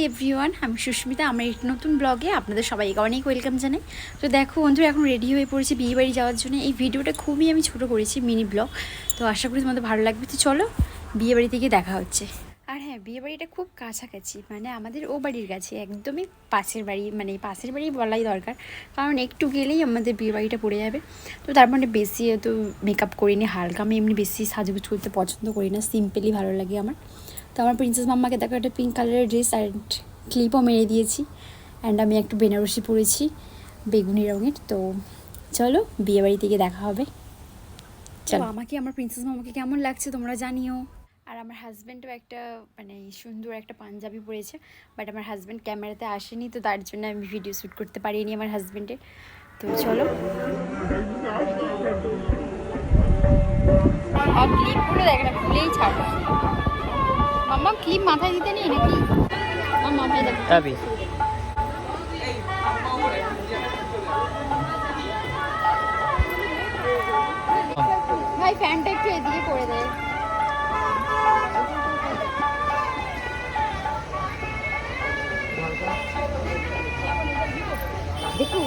Everyone, আমি সুস্মিতা। আমার একটি নতুন ব্লগে আপনাদের সবাইকে অনেক ওয়েলকাম জানাই। তো দেখো বন্ধুরা, এখন রেডি হয়ে পড়েছি বিয়েবাড়ি যাওয়ার জন্য। এই ভিডিওটা খুবই আমি ছোটো করেছি, মিনি ব্লগ। তো আশা করি তোমাদের ভালো লাগবে। তো চলো, বিয়েবাড়ি থেকে দেখা হচ্ছে। আর হ্যাঁ, বিয়েবাড়িটা খুব কাছাকাছি, মানে আমাদের ও বাড়ির কাছে, একদমই পাশের বাড়ি, মানে পাশের বাড়ি বলাই দরকার, কারণ একটু গেলেই আমাদের বিয়েবাড়িটা পড়ে যাবে। তো তার মানে বেশি তো মেকআপ করিনি, হালকা। আমি এমনি বেশি সাজুগুজ করতে পছন্দ করি না, সিম্পলি ভালো লাগে আমার। তো আমার প্রিন্সেস মাম্মাকে দেখো একটা পিঙ্ক কালারের ড্রেস অ্যান্ড ক্লিপও মেরে দিয়েছি। অ্যান্ড আমি একটু বেনারসি পরেছি বেগুনি রঙের। তো চলো, বিয়েবাড়ি থেকে দেখা হবে। চলো, আমাকে আমার প্রিন্সেস মাম্মাকে কেমন লাগছে তোমরা জানিও। আর আমার হাজব্যান্ডও একটা মানে সুন্দর একটা পাঞ্জাবি পরেছে, বাট আমার হাজব্যান্ড ক্যামেরাতে আসেনি, তো তার জন্য আমি ভিডিও শ্যুট করতে পারিনি আমার হাজব্যান্ডের। তো চলো, আর ক্লিপগুলো দেখ না, খুলেই ছাড়। মাম্মা ক্লিপ মাথায় দিতে নেই নাকি? মাম্মা দেখ, ভাই ফ্যানটা একটু এদিকে করে দেয়। দেখুন